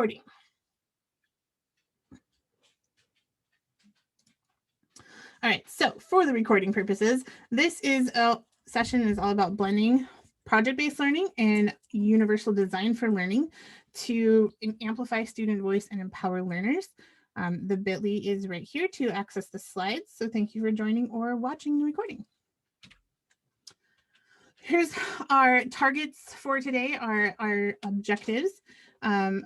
recording. All right, so for the recording purposes, this is a session is all about blending project-based learning and universal design for learning to amplify student voice and empower learners. The bit.ly is right here to access the slides. So thank you for joining or watching the recording. Here's our targets for today, our objectives.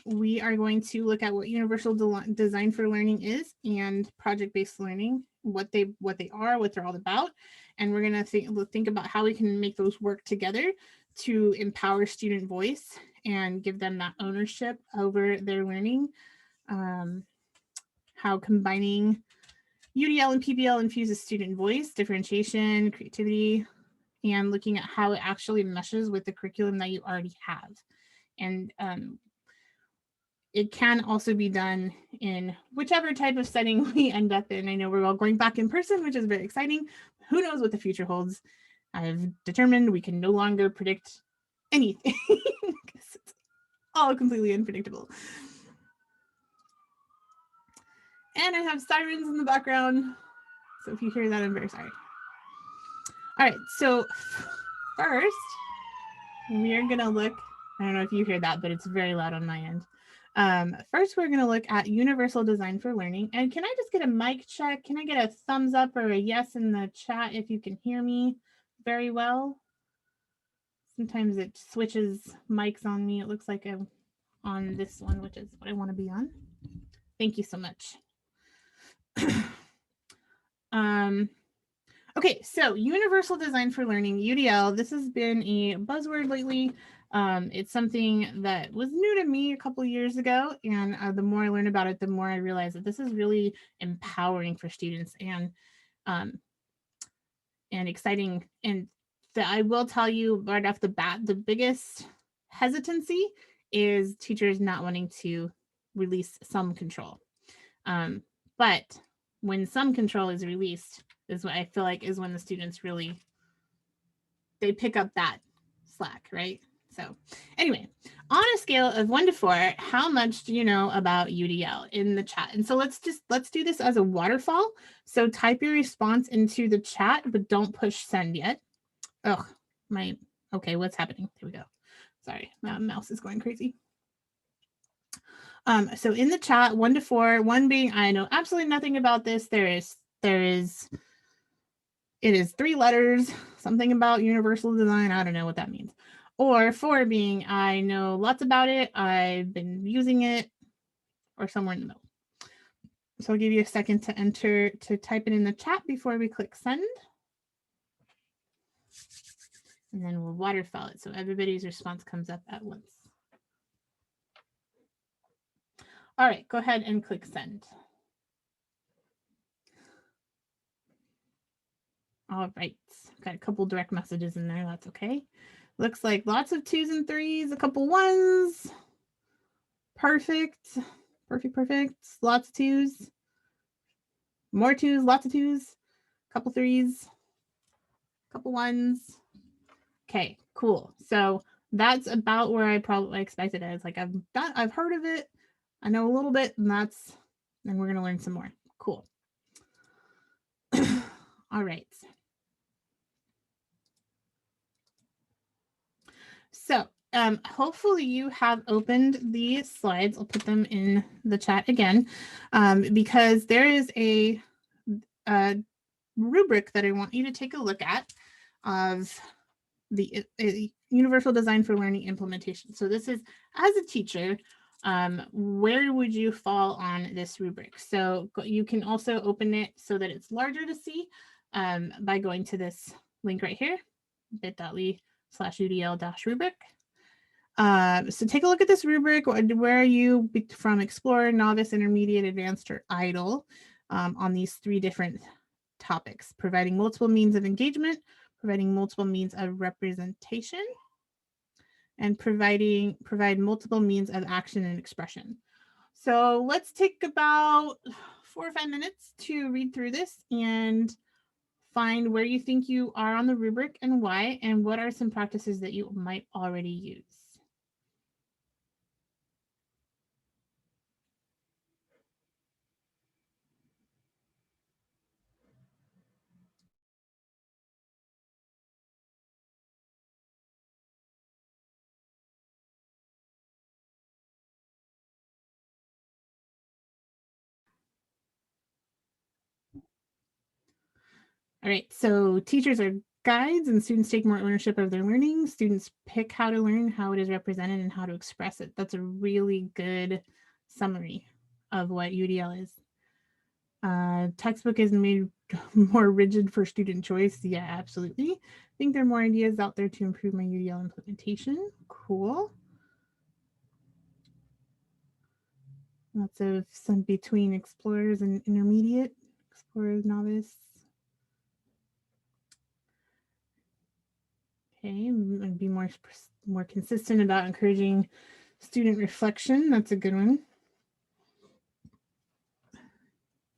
We are going to look at what universal design for learning is and project-based learning, what they are, what they're all about. And we're going to think about how we can make those work together to empower student voice and give them that ownership over their learning. How combining UDL and PBL infuses student voice, differentiation, creativity, and looking at how it actually meshes with the curriculum that you already have. And it can also be done in whichever type of setting we end up in. I know we're all going back in person, which is very exciting. Who knows what the future holds? I've determined we can no longer predict anything because it's all completely unpredictable. And I have sirens in the background. So if you hear that, I'm very sorry. All right, so first, we are going to look, I don't know if you hear that, but it's very loud on my end. First, we're going to look at universal design for learning. And can I just get a mic check? Can I get a thumbs up or a yes in the chat if you can hear me very well? Sometimes it switches mics on me. It looks like I'm on this one, which is what I want to be on. Thank you so much. Okay, so universal design for learning, UDL, this has been a buzzword lately. It's something that was new to me a couple of years ago, and the more I learn about it, the more I realize that this is really empowering for students and exciting. And that I will tell you right off the bat, the biggest hesitancy is teachers not wanting to release some control. But when some control is released, is what I feel like is when the students really, they pick up that slack, right? So anyway, on a scale of 1 to 4, how much do you know about UDL in the chat? And so let's do this as a waterfall. So type your response into the chat, but don't push send yet. Oh, okay, what's happening? Here we go. Sorry, my mouse is going crazy. So in the chat, 1 to 4, 1 being I know absolutely nothing about this. It is 3 letters, something about universal design. I don't know what that means. Or 4 being I know lots about it. I've been using it, or somewhere in the middle. So I'll give you a second to type it in the chat before we click send. And then we'll waterfall it so everybody's response comes up at once. All right, go ahead and click send. All right, got a couple direct messages in there. That's okay. Looks like lots of 2s and 3s, a couple 1s. Perfect. Lots of 2s. More 2s, lots of 2s. Couple 3s. Couple 1s. Okay, cool. So that's about where I probably expected it. It's like I've heard of it. I know a little bit, and we're gonna learn some more. Cool. All right. So hopefully you have opened the slides. I'll put them in the chat again because there is a rubric that I want you to take a look at of the universal design for learning implementation. So this is, as a teacher, where would you fall on this rubric? So you can also open it so that it's larger to see by going to this link right here, bit.ly/UDL-rubric. So take a look at this rubric. Where are you from Explorer, Novice, Intermediate, Advanced, or Idle on these 3 different topics? Providing multiple means of engagement, providing multiple means of representation, and provide multiple means of action and expression. So let's take about 4 or 5 minutes to read through this and find where you think you are on the rubric and why, and what are some practices that you might already use. All right, so teachers are guides and students take more ownership of their learning. Students pick how to learn, how it is represented, and how to express it. That's a really good summary of what UDL is. Textbook is made more rigid for student choice. Yeah, absolutely. I think there are more ideas out there to improve my UDL implementation. Cool. Lots of some between explorers and intermediate, explorers, novice. Okay, and be more consistent about encouraging student reflection. That's a good one.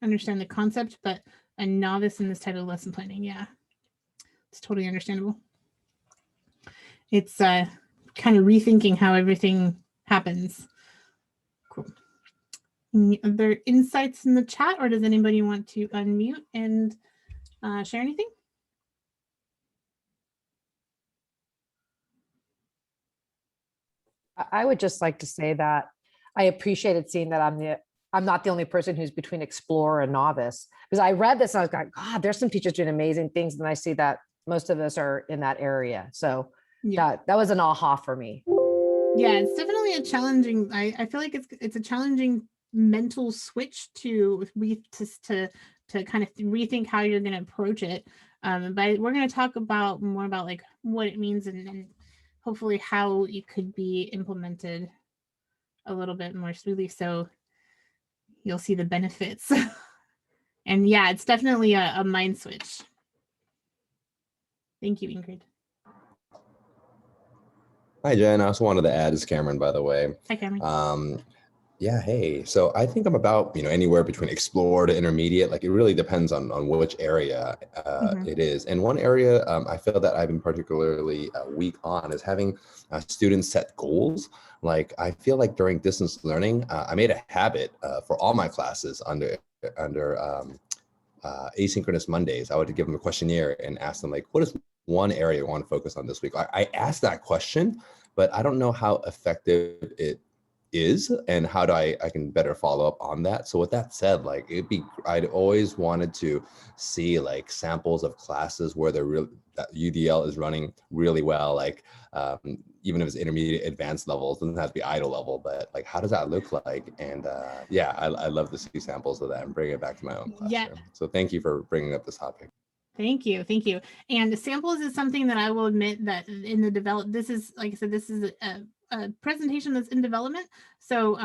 Understand the concept, but a novice in this type of lesson planning. Yeah, it's totally understandable. It's kind of rethinking how everything happens. Cool. Any other insights in the chat, or does anybody want to unmute and share anything? I would just like to say that I appreciated seeing that I'm not the only person who's between explorer and novice, because I read this and I was like, God, there's some teachers doing amazing things. And I see that most of us are in that area. So yeah, that was an aha for me. Yeah, it's definitely a challenging, I feel like it's a challenging mental switch to kind of rethink how you're going to approach it. But we're going to talk about more about like what it means and hopefully how it could be implemented a little bit more smoothly, so you'll see the benefits. And yeah, it's definitely a mind switch. Thank you, Ingrid. Hi, Jen. I also wanted to add, is Cameron, by the way. Hi, Cameron. Yeah, hey. So I think I'm about, anywhere between explore to intermediate. Like it really depends on which area it is. And one area I feel that I've been particularly weak on is having students set goals. Like I feel like during distance learning, I made a habit for all my classes under asynchronous Mondays. I would give them a questionnaire and ask them like, what is one area you want to focus on this week? I asked that question, but I don't know how effective it is and how do I can better follow up on that. So with that said, like I'd always wanted to see like samples of classes where that UDL is running really well, like even if it's intermediate advanced levels, doesn't have to be idle level, but like how does that look like? And yeah, I love to see samples of that and bring it back to my own classroom. Yeah. So thank you for bringing up this topic. Thank you. And samples is something that I will admit that in the this is, like I said, this is a presentation that's in development. So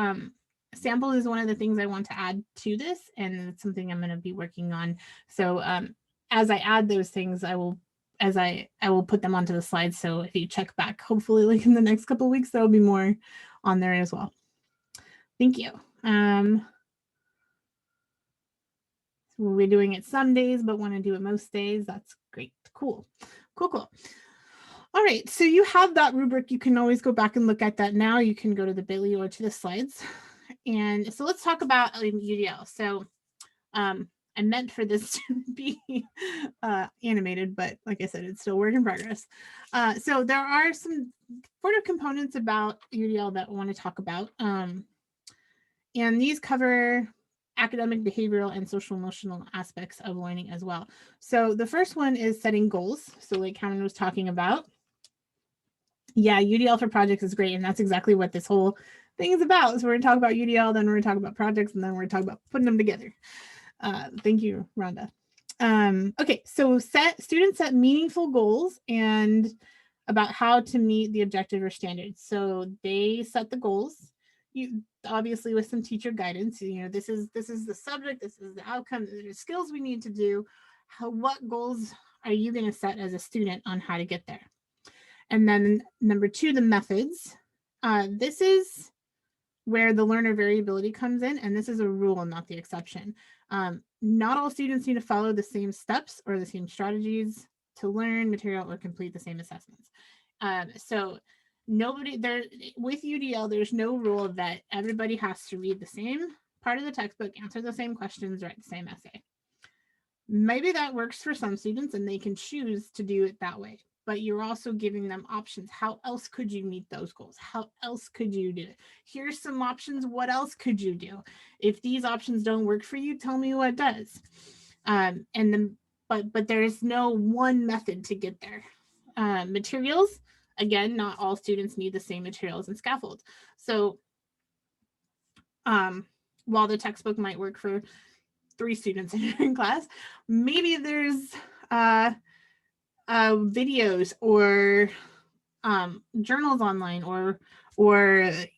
sample is one of the things I want to add to this, and it's something I'm going to be working on. So as I add those things, I will put them onto the slides. So if you check back, hopefully like in the next couple of weeks, there'll be more on there as well. Thank you. We're doing it some days, but want to do it most days. That's great. Cool. All right, so you have that rubric. You can always go back and look at that now. You can go to the Bitly or to the slides. And so let's talk about UDL. So I meant for this to be animated, but like I said, it's still work in progress. So there are some sort of components about UDL that I want to talk about. And these cover academic, behavioral, and social emotional aspects of learning as well. So the first one is setting goals. So like Cameron was talking about. Yeah, UDL for projects is great. And that's exactly what this whole thing is about. So we're gonna talk about UDL, then we're gonna talk about projects, and then we're gonna talk about putting them together. Thank you, Rhonda. Okay, so students set meaningful goals and about how to meet the objective or standards. So they set the goals. You obviously with some teacher guidance, this is the subject, this is the outcome, these are the skills we need to do. What goals are you going to set as a student on how to get there? And then number 2, the methods. This is where the learner variability comes in, and this is a rule, not the exception. Not all students need to follow the same steps or the same strategies to learn material or complete the same assessments. So nobody there with UDL, there's no rule that everybody has to read the same part of the textbook, answer the same questions, write the same essay. Maybe that works for some students and they can choose to do it that way, but you're also giving them options. How else could you meet those goals? How else could you do it? Here's some options. What else could you do? If these options don't work for you, tell me what does. And then but there's no one method to get there. Materials, again, not all students need the same materials and scaffolds. So while the textbook might work for 3 students in class, maybe there's videos or journals online, or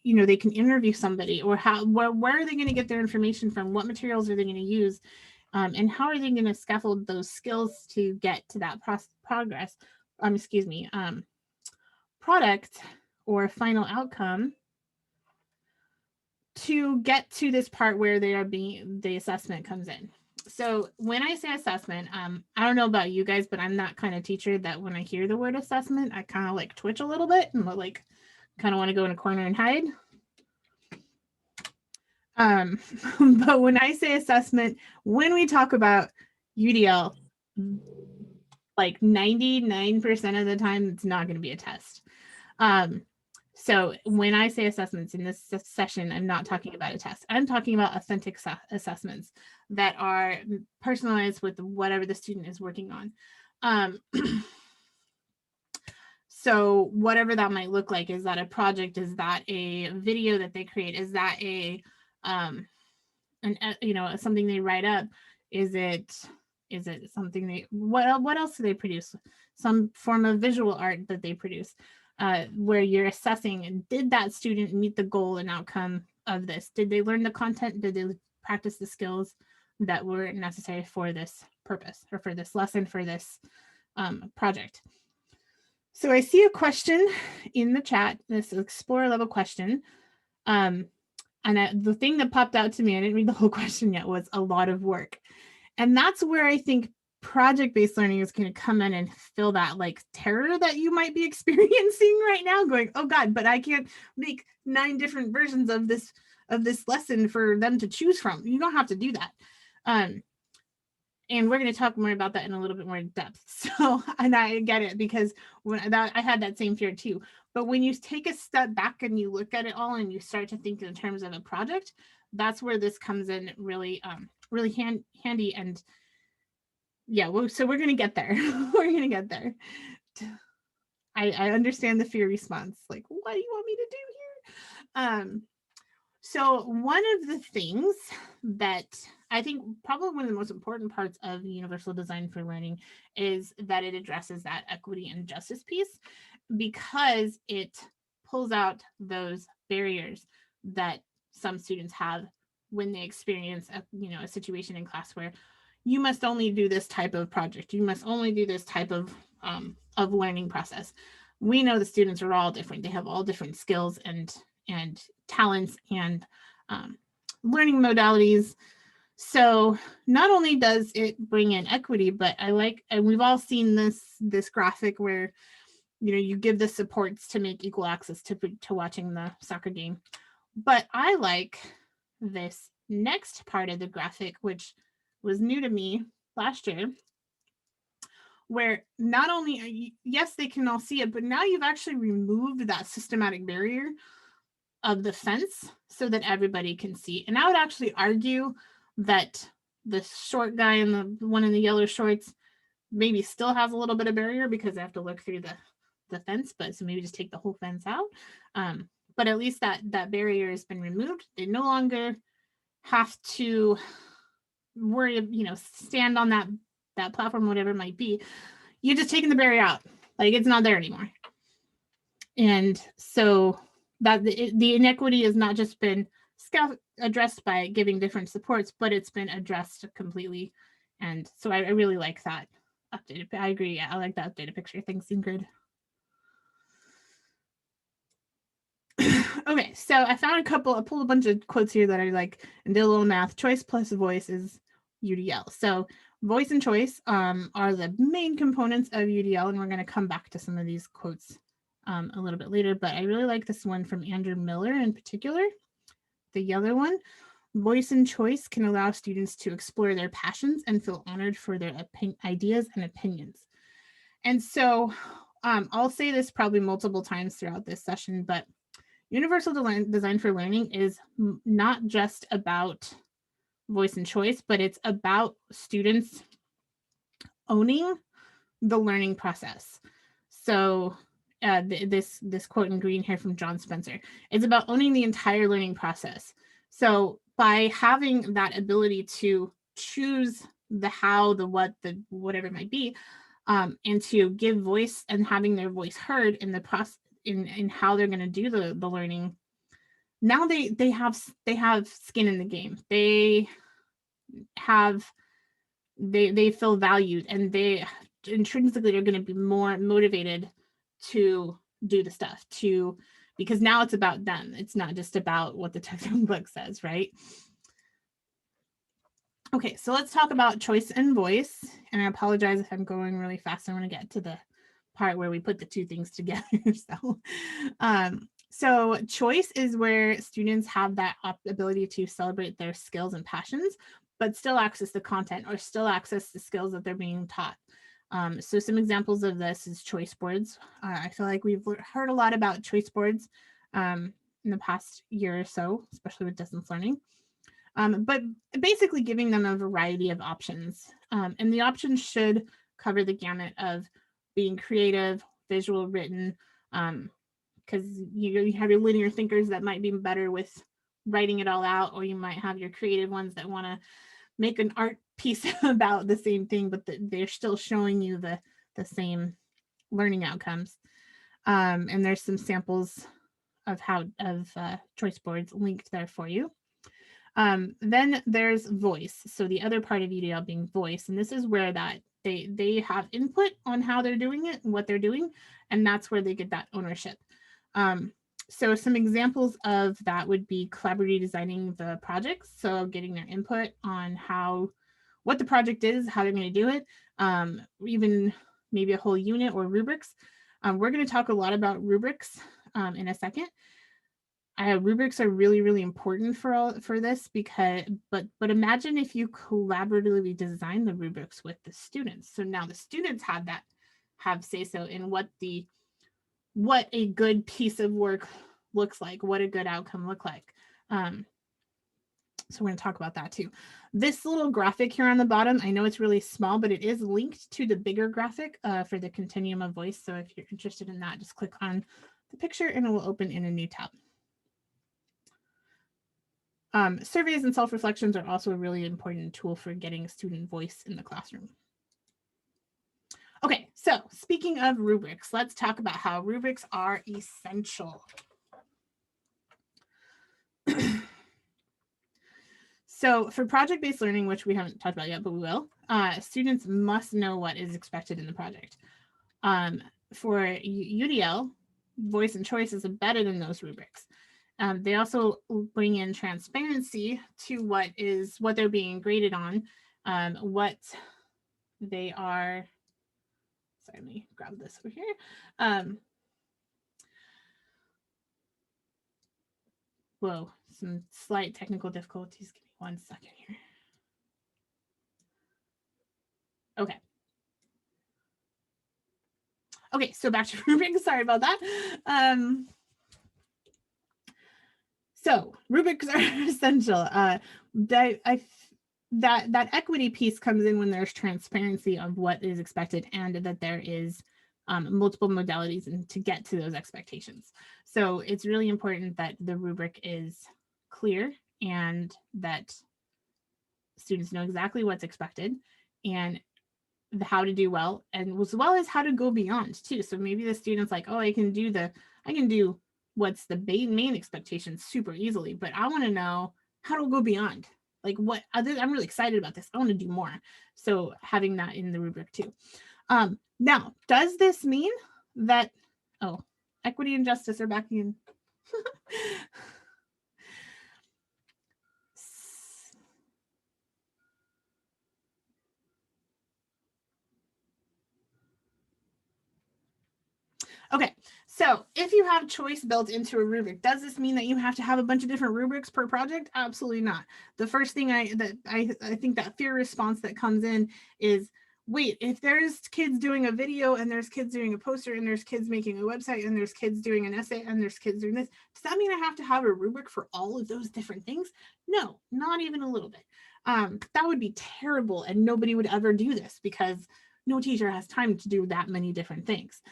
they can interview somebody, or where are they going to get their information from, what materials are they going to use, and how are they going to scaffold those skills to get to that product or final outcome to get to this part where the assessment comes in. So when I say assessment, I don't know about you guys, but I'm that kind of teacher that when I hear the word assessment, I kind of like twitch a little bit and like kind of want to go in a corner and hide. But when I say assessment, when we talk about UDL, like 99% of the time, it's not going to be a test. So when I say assessments in this session, I'm not talking about a test. I'm talking about authentic assessments that are personalized with whatever the student is working on. So whatever that might look like, is that a project? Is that a video that they create? Is that something they write up? Is it something what else do they produce? Some form of visual art that they produce. Where you're assessing, did that student meet the goal and outcome of this? Did they learn the content? Did they practice the skills that were necessary for this purpose, or for this lesson, for this project? So I see a question in the chat, this Explorer level question. And the thing that popped out to me, I didn't read the whole question yet, was a lot of work. And that's where I think project-based learning is going to come in and fill that like terror that you might be experiencing right now, going, oh God, but I can't make 9 different versions of this lesson for them to choose from. You don't have to do that. And we're going to talk more about that in a little bit more depth. So, and I get it, because I had that same fear too. But when you take a step back and you look at it all and you start to think in terms of a project, that's where this comes in really, really handy. And yeah, so we're going to get there. We're going to get there. I understand the fear response. Like, what do you want me to do here? So one of the things that I think probably one of the most important parts of universal design for learning is that it addresses that equity and justice piece, because it pulls out those barriers that some students have when they experience a situation in class where you must only do this type of project. You must only do this type of learning process. We know the students are all different. They have all different skills and talents and learning modalities. So not only does it bring in equity, but and we've all seen this graphic where you give the supports to make equal access to watching the soccer game. But I like this next part of the graphic, which was new to me last year, where not only, yes, they can all see it, but now you've actually removed that systematic barrier of the fence so that everybody can see. And I would actually argue that the short guy and the one in the yellow shorts maybe still has a little bit of barrier because they have to look through the fence, but so maybe just take the whole fence out. But at least that barrier has been removed. They no longer have to worry, stand on that platform, whatever it might be. You're just taking the barrier out. Like, it's not there anymore. And so that the inequity has not just been addressed by giving different supports, but it's been addressed completely. And so I really like that updated. I agree. I like that updated picture. Thanks, Ingrid. Okay, so I pulled a bunch of quotes here that I like and did a little math. Choice plus voice is UDL. So voice and choice are the main components of UDL, and we're going to come back to some of these quotes a little bit later, but I really like this one from Andrew Miller in particular, the yellow one. Voice and choice can allow students to explore their passions and feel honored for their ideas and opinions. And so I'll say this probably multiple times throughout this session, but universal design for learning is not just about voice and choice, but it's about students owning the learning process. So this quote in green here from John Spencer, it's about owning the entire learning process. So by having that ability to choose the how, the what, the whatever it might be, and to give voice and having their voice heard in the process, in how they're going to do the learning, now they have skin in the game. They feel valued, and they intrinsically are going to be more motivated to do the stuff, because now it's about them. It's not just about what the textbook says, right? Okay, so let's talk about choice and voice. And I apologize if I'm going really fast. I want to get to the part where we put the two things together. So choice is where students have that ability to celebrate their skills and passions, but still access the content or still access the skills that they're being taught. So some examples of this is choice boards. I feel like we've heard a lot about choice boards in the past year or so, especially with distance learning. But basically giving them a variety of options. And the options should cover the gamut of being creative, visual, written, because you have your linear thinkers that might be better with writing it all out, or you might have your creative ones that want to make an art piece about the same thing, but they're still showing you the same learning outcomes. And there's some samples of choice boards linked there for you. Then there's voice. So the other part of UDL being voice, and this is where that they have input on how they're doing it and what they're doing, and that's where they get that ownership. So some examples of that would be collaboratively designing the projects. So getting their input on what the project is, how they're going to do it, even maybe a whole unit or rubrics. We're going to talk a lot about rubrics in a second. Rubrics are really, really important for this, because but imagine if you collaboratively design the rubrics with the students. So now the students have say so in what a good piece of work looks like, what a good outcome look like. So we're going to talk about that too. This little graphic here on the bottom, I know it's really small, but it is linked to the bigger graphic for the continuum of voice. So if you're interested in that, just click on the picture and it will open in a new tab. Surveys and self-reflections are also a really important tool for getting student voice in the classroom. Okay, so speaking of rubrics, let's talk about how rubrics are essential. So for project-based learning, which we haven't talked about yet, but we will, students must know what is expected in the project. For UDL, voice and choice is embedded in those rubrics. They also bring in transparency to what they're being graded on, what they are. Sorry, let me grab this over here. Whoa, some slight technical difficulties. Give me 1 second here. Okay. Okay, so back to rubrics. Sorry about that. So rubrics are essential. That equity piece comes in when there's transparency of what is expected and that there is multiple modalities and to get to those expectations. So it's really important that the rubric is clear and that students know exactly what's expected and how to do well, and as well as how to go beyond too. So maybe the student's like, oh, I can do what's the main expectation super easily, but I want to know how to go beyond. Like I'm really excited about this. I want to do more. So having that in the rubric too. Now, does this mean that, equity and justice are back in? Okay, so if you have choice built into a rubric, does this mean that you have to have a bunch of different rubrics per project? Absolutely not. The first thing I think that fear response that comes in is, wait, if there's kids doing a video and there's kids doing a poster and there's kids making a website and there's kids doing an essay and there's kids doing this, does that mean I have to have a rubric for all of those different things? No, not even a little bit. That would be terrible, and nobody would ever do this because no teacher has time to do that many different things.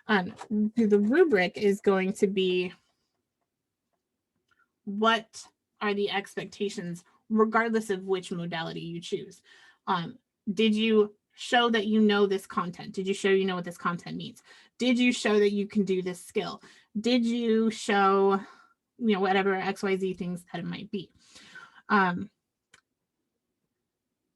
The rubric is going to be, what are the expectations regardless of which modality you choose? Did you show that you know this content? Did you show you know what this content means? Did you show that you can do this skill? Did you show, whatever XYZ things that it might be?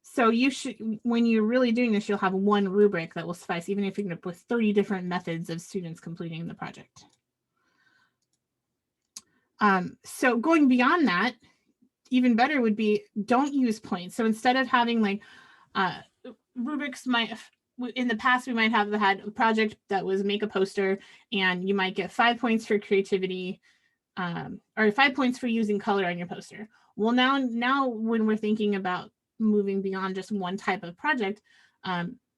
So you should, when you're really doing this, you'll have one rubric that will suffice, even if you're going to put 30 different methods of students completing the project. So going beyond that, even better would be, don't use points. So instead of having like rubrics, in the past, we might have had a project that was make a poster, and you might get 5 points for creativity, or 5 points for using color on your poster. Well, now when we're thinking about moving beyond just one type of project,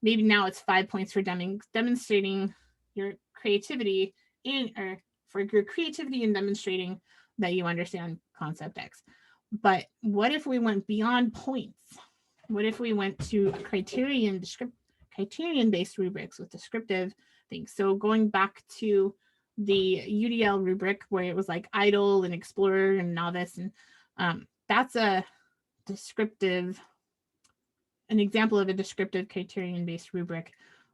maybe now it's 5 points for demonstrating your creativity for your creativity and demonstrating that you understand concept X. But what if we went beyond points? What if we went to criterion-based rubrics with descriptive things? So going back to the UDL rubric, where it was like idle and explorer and novice, and that's an example of a descriptive criterion-based rubric,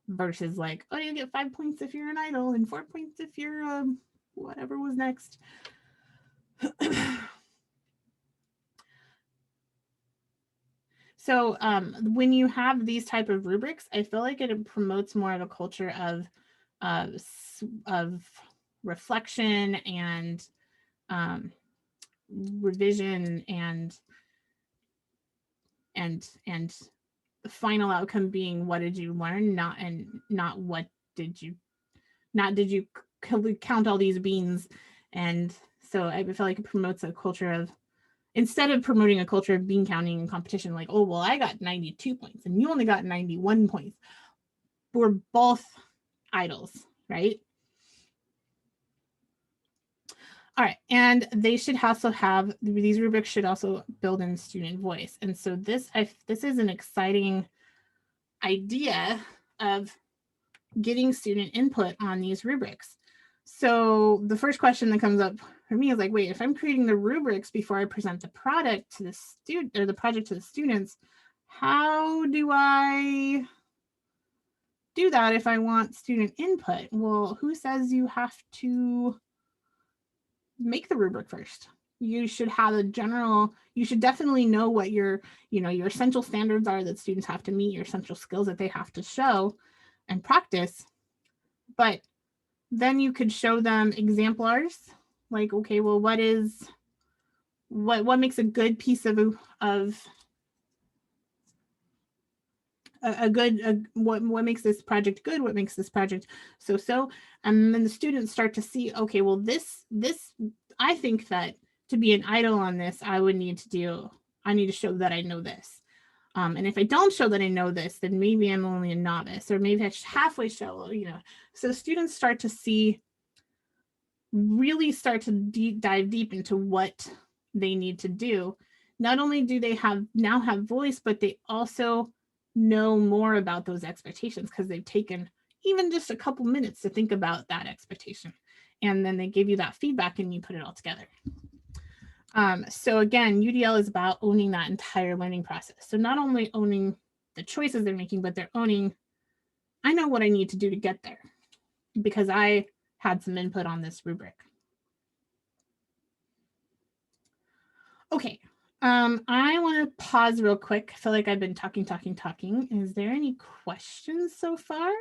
versus like, oh, you get 5 points if you're an idle and 4 points if you're whatever was next. So when you have these type of rubrics, I feel like it promotes more of a culture of reflection and revision, and the final outcome being, what did you learn, not did you count all these beans. And so I feel like it promotes a culture of, instead of promoting a culture of bean counting and competition, like, oh, well, I got 92 points and you only got 91 points. We're both idols, right? All right, and they should also have, these rubrics should also build in student voice. And so this is an exciting idea of getting student input on these rubrics. So the first question that comes up for me is like, wait, if I'm creating the rubrics before I present the product to the student, or the project to the students, how do I do that if I want student input? Well, who says you have to make the rubric first? You should have you should definitely know what your essential standards are that students have to meet, your essential skills that they have to show and practice. But then you could show them exemplars, like, okay, well, what makes a good piece of what makes this project good, what makes this project so, and then the students start to see, okay, well, this I think that to be an idol on this, I need to show that I know this. And if I don't show that I know this, then maybe I'm only a novice, or maybe I halfway show, So students really start to dive deep into what they need to do. Not only do they now have voice, but they also know more about those expectations, because they've taken even just a couple minutes to think about that expectation. And then they give you that feedback and you put it all together. So again, UDL is about owning that entire learning process. So not only owning the choices they're making, but they're owning, I know what I need to do to get there because I had some input on this rubric. Okay, I want to pause real quick. I feel like I've been talking. Is there any questions so far?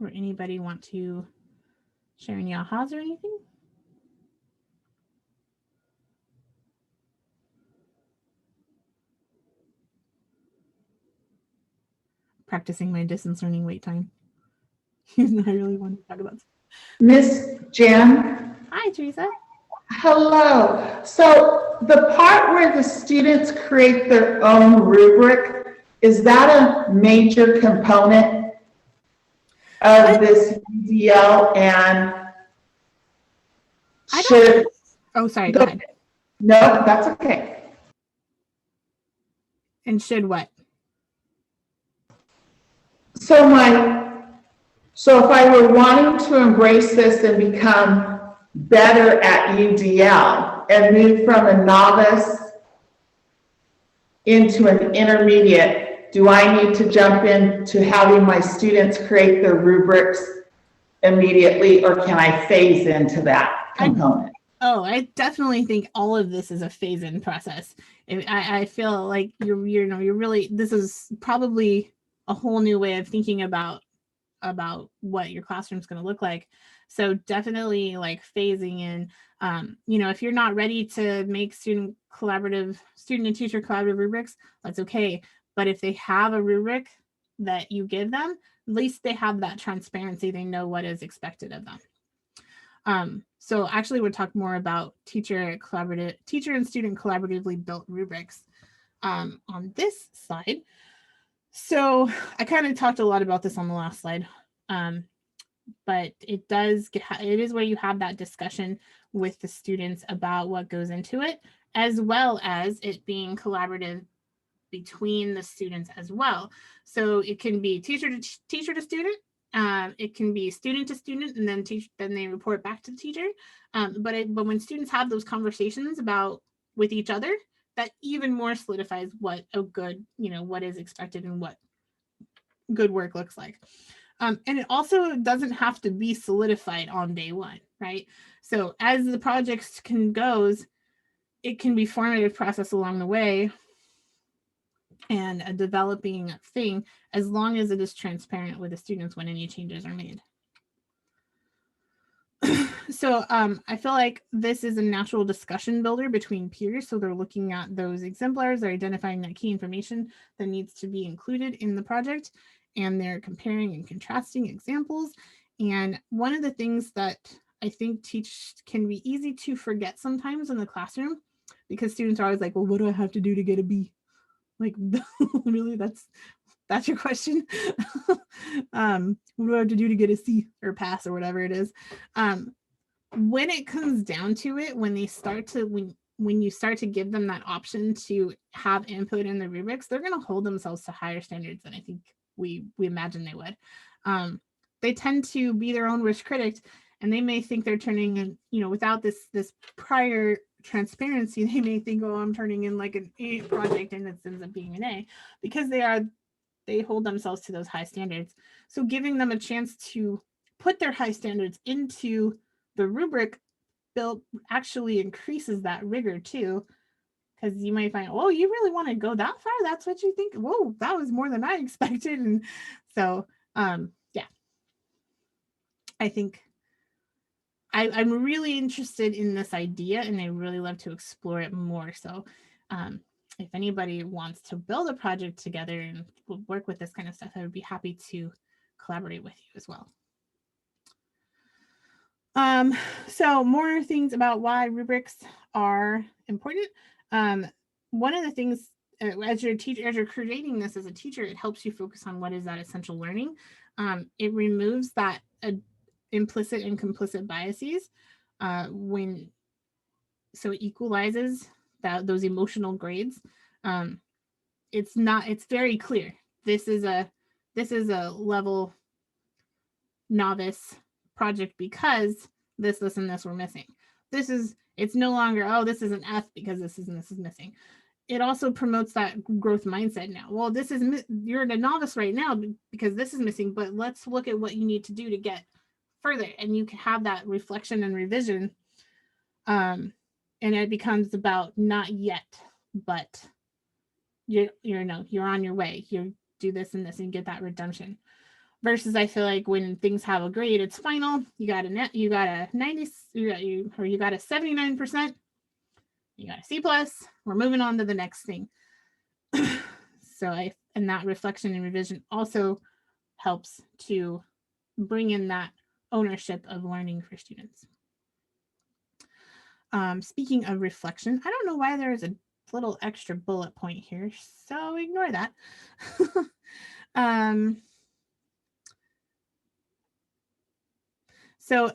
Or anybody want to share any ahas or anything? Practicing my distance learning wait time. I really want to talk about this. Miss Jan. Hi, Teresa. Hello. So the part where the students create their own rubric, is that a major component of this UDL? And Oh, sorry, go ahead. No, that's okay. And should what? So if I were wanting to embrace this and become better at UDL and move from a novice into an intermediate, do I need to jump into having my students create their rubrics immediately, or can I phase into that component? I definitely think all of this is a phase-in process. I feel like you're really, this is probably a whole new way of thinking about what your classroom's going to look like. So definitely like phasing in, if you're not ready to make student and teacher collaborative rubrics, that's okay. But if they have a rubric that you give them, at least they have that transparency. They know what is expected of them. So actually we'll talk more about teacher and student collaboratively built rubrics on this slide. So I kind of talked a lot about this on the last slide, but it is where you have that discussion with the students about what goes into it, as well as it being collaborative between the students as well. So it can be teacher to student, it can be student to student, and then they report back to the teacher. But when students have those conversations with each other, that even more solidifies what a good, what is expected and what good work looks like. And it also doesn't have to be solidified on day one, right? So as the project goes, it can be formative process along the way and a developing thing, as long as it is transparent with the students when any changes are made. So I feel like this is a natural discussion builder between peers. So they're looking at those exemplars, they're identifying that key information that needs to be included in the project, and they're comparing and contrasting examples. And one of the things that I think can be easy to forget sometimes in the classroom, because students are always like, well, what do I have to do to get a B? Like, really, that's your question? What do I have to do to get a C or pass or whatever it is? When it comes down to it, when you start to give them that option to have input in the rubrics, they're going to hold themselves to higher standards than I think we imagine they would. They tend to be their own worst critic, and they may think they're turning in, without this prior transparency, they may think, oh, I'm turning in like an A project, and it ends up being an A, because they hold themselves to those high standards. So giving them a chance to put their high standards into the rubric built actually increases that rigor too, because you might find, oh, you really want to go that far? That's what you think? Whoa, that was more than I expected. And so, yeah, I think I'm really interested in this idea, and I really love to explore it more. So if anybody wants to build a project together and work with this kind of stuff, I would be happy to collaborate with you as well. So more things about why rubrics are important. One of the things as you're creating this as a teacher, it helps you focus on what is that essential learning. It removes that implicit and complicit biases so it equalizes those emotional grades. It's very clear. This is a level novice project because this and this were missing. It's no longer, oh, this is an F because this is missing. It also promotes that growth mindset now. Well, you're a novice right now because this is missing, but let's look at what you need to do to get further. And you can have that reflection and revision. And it becomes about not yet, but you're on your way. You do this and this and get that redemption. Versus I feel like when things have a grade, it's final. You got a 90, you got a 79%, you got a C+, we're moving on to the next thing. And that reflection and revision also helps to bring in that ownership of learning for students. Speaking of reflection, I don't know why there is a little extra bullet point here, so ignore that. So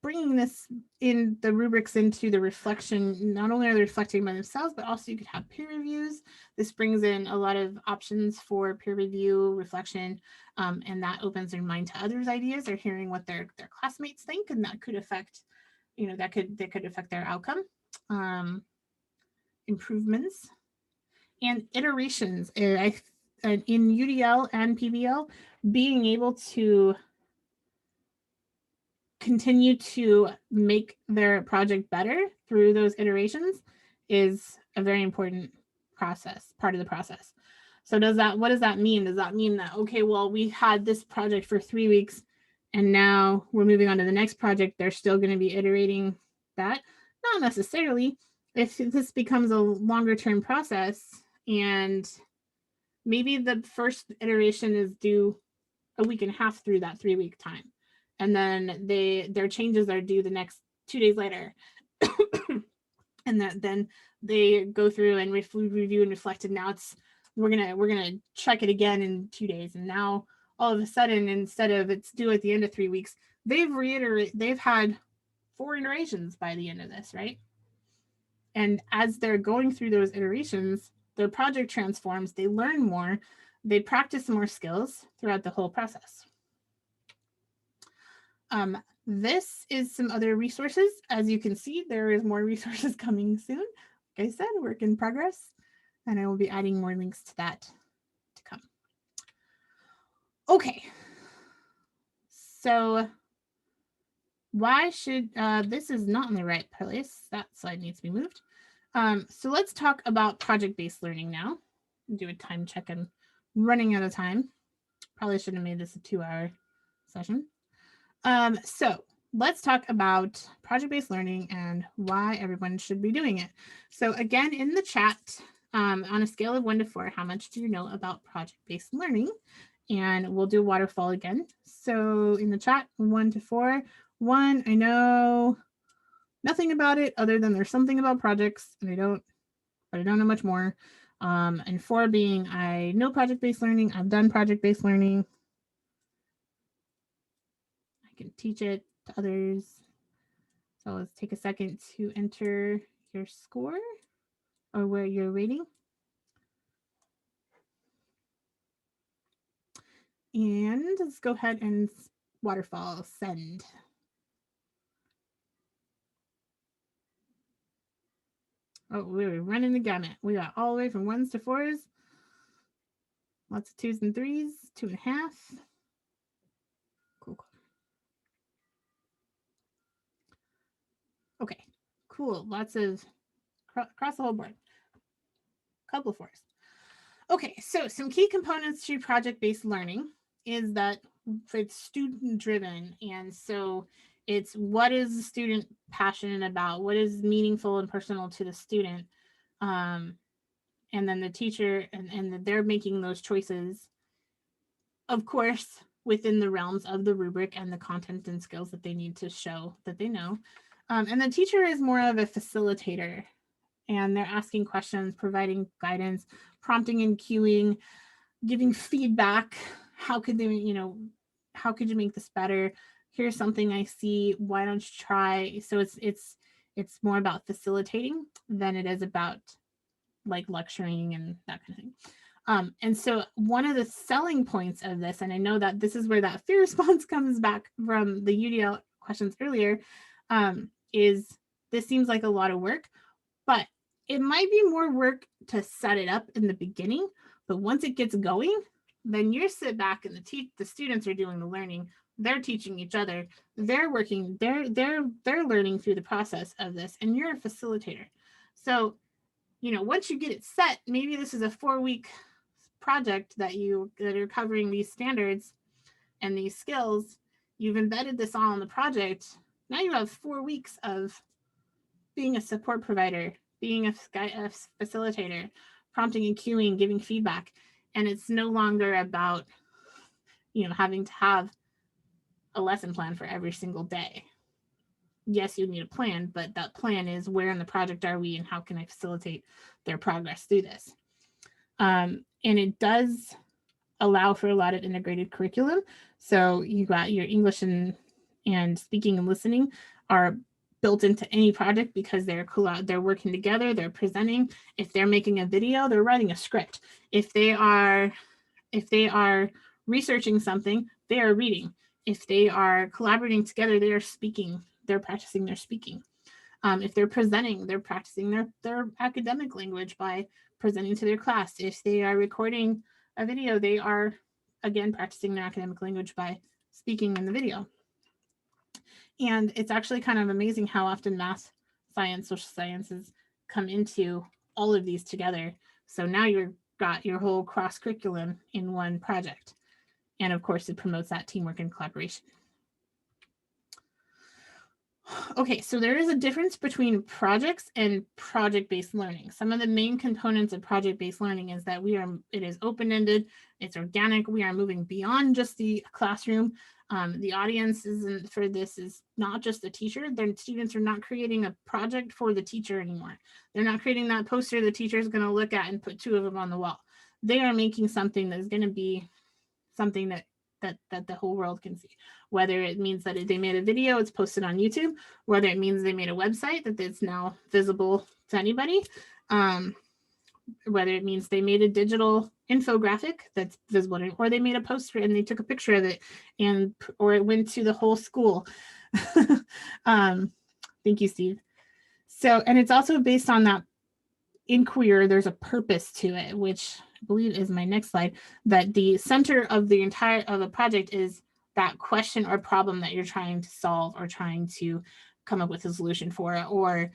bringing this in the rubrics into the reflection, not only are they reflecting by themselves, but also you could have peer reviews. This brings in a lot of options for peer review, reflection, and that opens their mind to others' ideas or hearing what their classmates think, and that could affect, that could affect their outcome. Improvements and iterations. In UDL and PBL, being able to continue to make their project better through those iterations is a very important part of the process. So what does that mean? Does that mean that, okay, well, we had this project for 3 weeks and now we're moving on to the next project, they're still going to be iterating that? Not necessarily. If this becomes a longer term process and maybe the first iteration is due a week and a half through that 3-week time, and then their changes are due the next 2 days later, and then they go through and review and reflect, and now we're gonna check it again in 2 days, and now all of a sudden, instead of it's due at the end of 3 weeks, they've had 4 iterations by the end of this, right? And as they're going through those iterations, their project transforms, they learn more, they practice more skills throughout the whole process. This is some other resources. As you can see, there is more resources coming soon. Like I said, work in progress, and I will be adding more links to that to come. Okay. So why should, this is not in the right place. That slide needs to be moved. So let's talk about project-based learning now. Do a time check. I'm running out of time. Probably should have made this a 2-hour session. So let's talk about project-based learning and why everyone should be doing it. So again, in the chat, on a scale of 1 to 4, how much do you know about project-based learning? And we'll do waterfall again. So in the chat, 1 to 4. 1, I know nothing about it other than there's something about projects, and I don't know much more. And 4 being I know project-based learning, I've done project-based learning, I can teach it to others. So let's take a second to enter your score or where you're rating. And let's go ahead and waterfall send. Oh, we were running the gamut. We got all the way from 1s to 4s. Lots of 2s and 3s, 2.5. Cool. Okay, cool. Lots of across the whole board. Couple of 4s. Okay, so some key components to project-based learning is that it's student-driven. And so it's what is the student passionate about? What is meaningful and personal to the student? And then the teacher, and they're making those choices, of course, within the realms of the rubric and the content and skills that they need to show that they know. And the teacher is more of a facilitator, and they're asking questions, providing guidance, prompting and cueing, giving feedback. How could they, how could you make this better? Here's something I see. Why don't you try? So it's more about facilitating than it is about like lecturing and that kind of thing. And so one of the selling points of this, and I know that this is where that fear response comes back from the UDL questions earlier, is this seems like a lot of work, but it might be more work to set it up in the beginning. But once it gets going, then you sit back and the students are doing the learning. They're teaching each other. They're working. They're learning through the process of this, and you're a facilitator. So, once you get it set, maybe this is a 4-week project that are covering these standards and these skills. You've embedded this all in the project. Now you have 4 weeks of being a support provider, being a facilitator, prompting and cueing, giving feedback. And it's no longer about, having to have a lesson plan for every single day. Yes, you need a plan, but that plan is where in the project are we and how can I facilitate their progress through this? And it does allow for a lot of integrated curriculum. So you got your English and and speaking and listening are built into any project because they're working together, they're presenting. If they're making a video, they're writing a script. If they are researching something, they are reading. If they are collaborating together, they are speaking, they're practicing their speaking. If they're presenting, they're practicing their academic language by presenting to their class. If they are recording a video, they are, again, practicing their academic language by speaking in the video. And it's actually kind of amazing how often math, science, social sciences come into all of these together. So now you've got your whole cross curriculum in one project. And of course, it promotes that teamwork and collaboration. Okay, so there is a difference between projects and project-based learning. Some of the main components of project-based learning is that it is open-ended, it's organic, we are moving beyond just the classroom. The audience for this is not just the teacher. The students are not creating a project for the teacher anymore. They're not creating that poster the teacher is going to look at and put 2 of them on the wall. They are making something that's going to be something that the whole world can see. Whether it means that they made a video, it's posted on YouTube, whether it means they made a website that is now visible to anybody, whether it means they made a digital infographic that's visible, or they made a poster and they took a picture of it, or it went to the whole school. Thank you, Steve. So, and it's also based on that inquiry. There's a purpose to it, which I believe is my next slide, that the center of the entire of the project is that question or problem that you're trying to solve or trying to come up with a solution for, or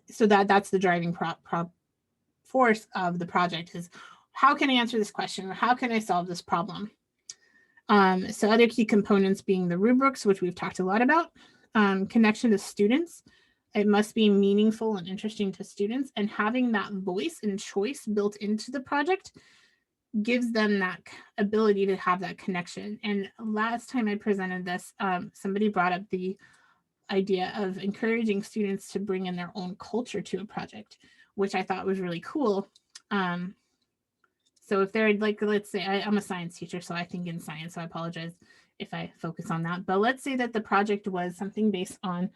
so that's the driving force of the project is, how can I answer this question, or how can I solve this problem? So other key components being the rubrics, which we've talked a lot about, connection to students. It must be meaningful and interesting to students, and having that voice and choice built into the project gives them that ability to have that connection. And last time I presented this, somebody brought up the idea of encouraging students to bring in their own culture to a project, which I thought was really cool. So if they're like, let's say I'm a science teacher, so I think in science, so I apologize if I focus on that. But let's say that the project was something based on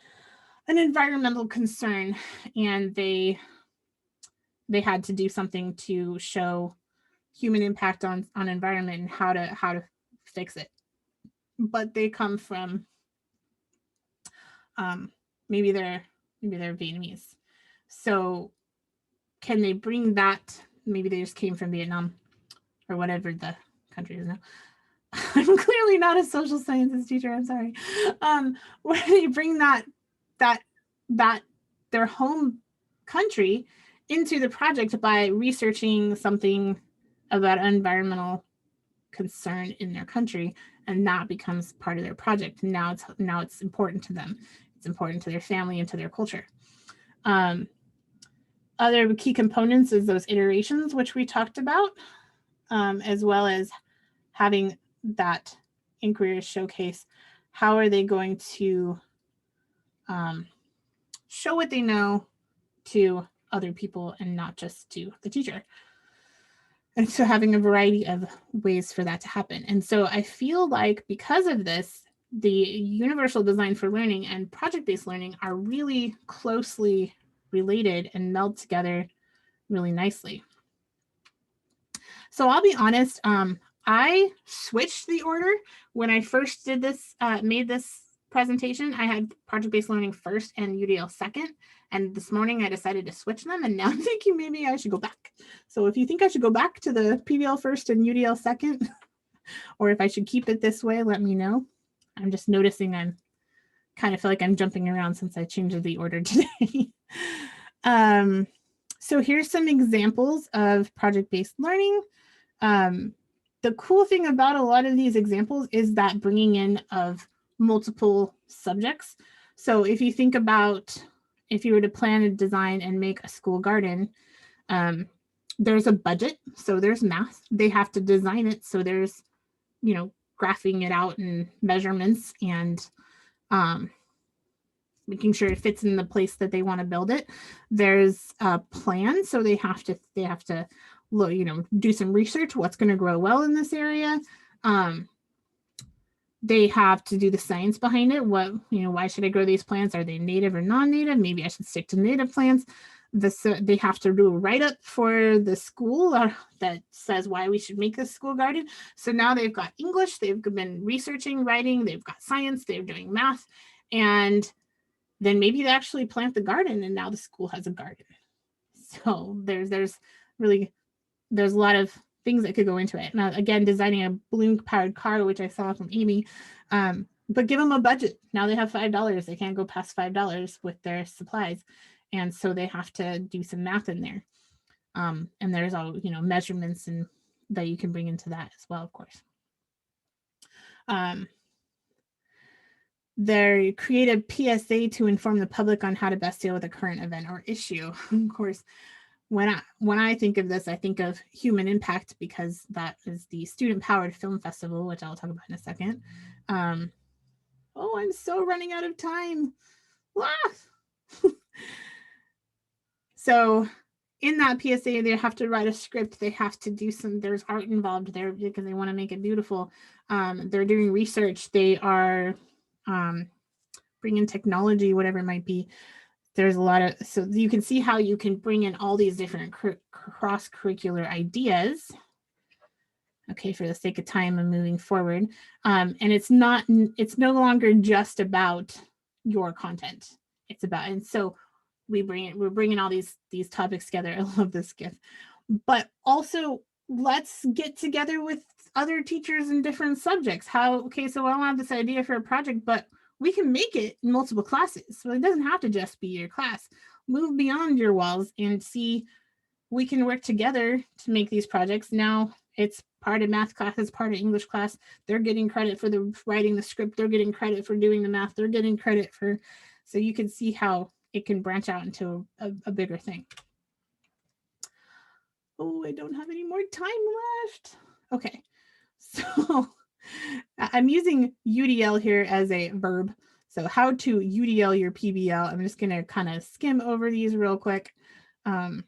an environmental concern, and they had to do something to show human impact on environment and how to fix it. But they come from maybe they're Vietnamese. So can they bring that? Maybe they just came from Vietnam or whatever the country is now. I'm clearly not a social sciences teacher, I'm sorry. Where they bring that their home country into the project by researching something about environmental concern in their country, and that becomes part of their project. Now it's important to them. It's important to their family and to their culture. Other key components is those iterations, which we talked about, as well as having that inquiry showcase. How are they going to show what they know to other people and not just to the teacher? And so having a variety of ways for that to happen. And so I feel like because of this, the universal design for learning and project-based learning are really closely related and meld together really nicely. So I'll be honest, I switched the order when I first did this, made this presentation. I had project-based learning first and UDL second. And this morning I decided to switch them, and now I'm thinking maybe I should go back. So if you think I should go back to the PBL first and UDL second, or if I should keep it this way, let me know. I'm just noticing I'm kind of feel like I'm jumping around since I changed the order today. So here's some examples of project-based learning. The cool thing about a lot of these examples is that bringing in of multiple subjects. So if you think about, if you were to plan and design and make a school garden, there's a budget. So there's math. They have to design it. So there's, graphing it out and measurements and making sure it fits in the place that they want to build it. There's a plan. So they have to look, do some research. What's going to grow well in this area? they have to do the science behind it. What, why should I grow these plants? Are they native or non-native? Maybe I should stick to native plants. They have to do a write-up for the school that says why we should make this school garden. So now they've got English, they've been researching, writing, they've got science, they're doing math, and then maybe they actually plant the garden, and now the school has a garden. So there's a lot of things that could go into it. Now, again, designing a balloon-powered car, which I saw from Amy, but give them a budget. Now they have $5. They can't go past $5 with their supplies. And so they have to do some math in there. And there's all, measurements and that you can bring into that as well, of course. They create a PSA to inform the public on how to best deal with a current event or issue. Of course, when I think of this, I think of human impact, because that is the student-powered film festival, which I'll talk about in a second. Oh, I'm so running out of time. So in that PSA, they have to write a script. They have to do there's art involved there because they want to make it beautiful. They're doing research. They are bringing technology, whatever it might be. There's a lot of, so you can see how you can bring in all these different cross-curricular ideas. Okay, for the sake of time and moving forward. And it's no longer just about your content. It's about, and so we're bringing all these topics together. I love this GIF. But also, let's get together with other teachers in different subjects. Okay, so I don't have this idea for a project, but we can make it in multiple classes. So it doesn't have to just be your class. Move beyond your walls and see, we can work together to make these projects. Now it's part of math class, it's part of English class. They're getting credit for writing the script. They're getting credit for doing the math. They're getting credit for, so you can see how it can branch out into a bigger thing. Oh, I don't have any more time left. Okay, so I'm using UDL here as a verb. So how to UDL your PBL. I'm just going to kind of skim over these real quick. I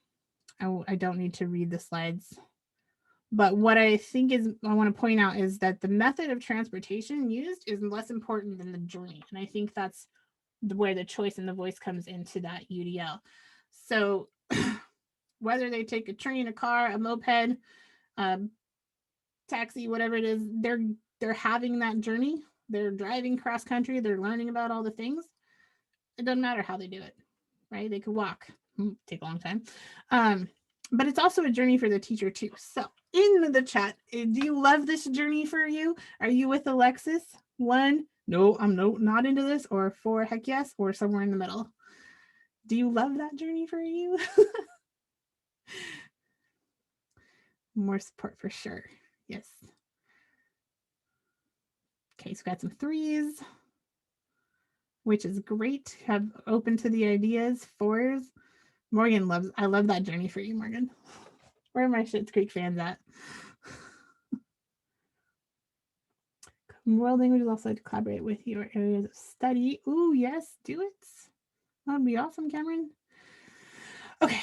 don't need to read the slides. But what I think I want to point out is that the method of transportation used is less important than the journey. And I think that's where the choice and the voice comes into that UDL. So whether they take a train, a car, a moped, taxi, whatever it is, they're having that journey. They're driving cross country. They're learning about all the things. It doesn't matter how they do it, right? They could walk, take a long time. But it's also a journey for the teacher too. So in the chat, do you love this journey for you? Are you with Alexis? 1, no, I'm not into this, or 4, heck yes, or somewhere in the middle. Do you love that journey for you? More support for sure. Yes. Okay, so we got some 3s, which is great. Have open to the ideas. 4s. Morgan I love that journey for you, Morgan. Where are my Schitt's Creek fans at? World languages also to collaborate with your areas of study. Ooh, yes, do it. That would be awesome, Cameron. Okay,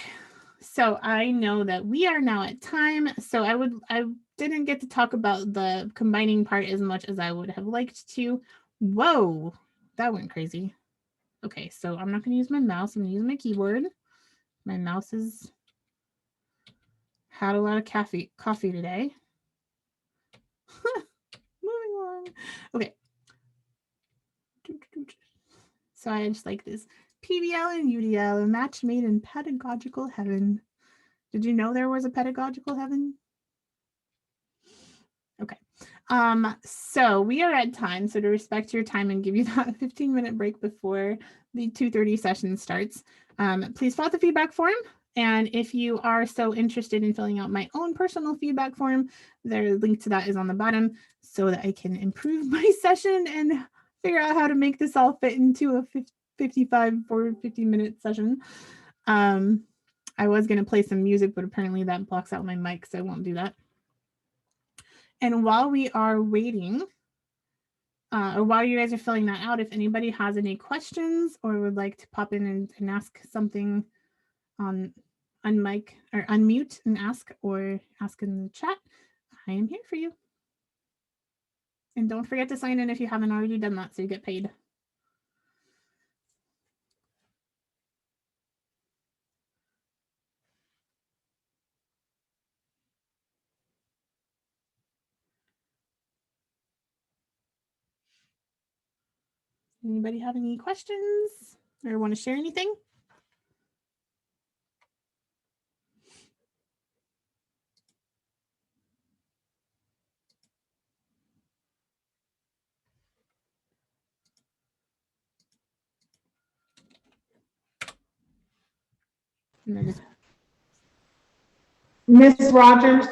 so I know that we are now at time. So I didn't get to talk about the combining part as much as I would have liked to. Whoa, that went crazy. Okay, so I'm not going to use my mouse. I'm going to use my keyboard. My mouse has had a lot of coffee today. Moving along. Okay. So I just like this. PBL and UDL, a match made in pedagogical heaven. Did you know there was a pedagogical heaven? Okay. So we are at time. So to respect your time and give you that 15-minute break before the 2:30 session starts, please fill out the feedback form. And if you are so interested in filling out my own personal feedback form, the link to that is on the bottom so that I can improve my session and figure out how to make this all fit into a 55 or 50-minute session. I was going to play some music, but apparently that blocks out my mic, so I won't do that. And while we are waiting, or while you guys are filling that out, if anybody has any questions or would like to pop in and ask something on unmic or unmute and ask, or ask in the chat, I am here for you. And don't forget to sign in if you haven't already done that, so you get paid. Anybody have any questions or want to share anything? Ms. Rogers,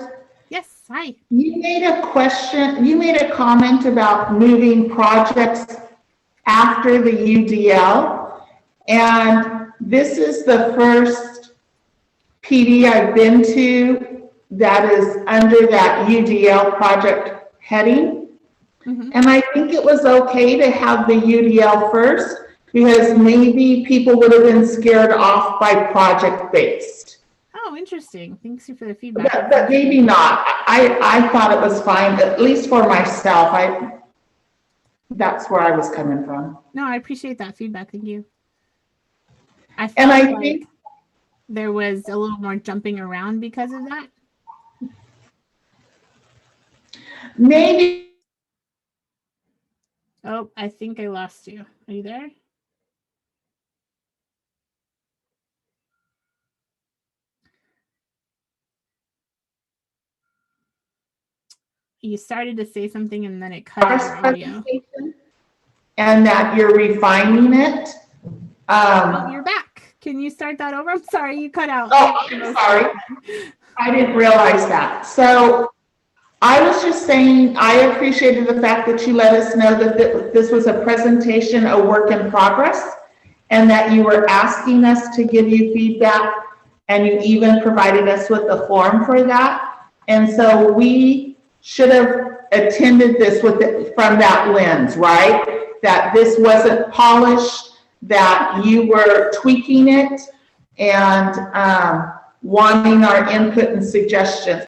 Yes, hi. you made a comment about moving projects after the UDL. And this is the first PD I've been to that is under that UDL project heading. Mhm. And I think it was okay to have the UDL first because maybe people would have been scared off by project-based. Oh, interesting. Thanks for the feedback. But maybe not. I thought it was fine, at least for myself. That's where I was coming from. No, I appreciate that feedback. Thank you. I And felt I like think there was a little more jumping around because of that. maybe Oh, I think I lost you. Are you there? You started to say something and then it cut out your audio. and that you're refining it. Oh, you're back. Can you start that over? I'm sorry, you cut out. Oh, I'm sorry. I didn't realize that. So I was just saying, I appreciated the fact that you let us know that this was a presentation, a work in progress, and that you were asking us to give you feedback, and you even provided us with a form for that. And so we should have attended this with it from that lens, right? That this wasn't polished, that you were tweaking it and wanting our input and suggestions.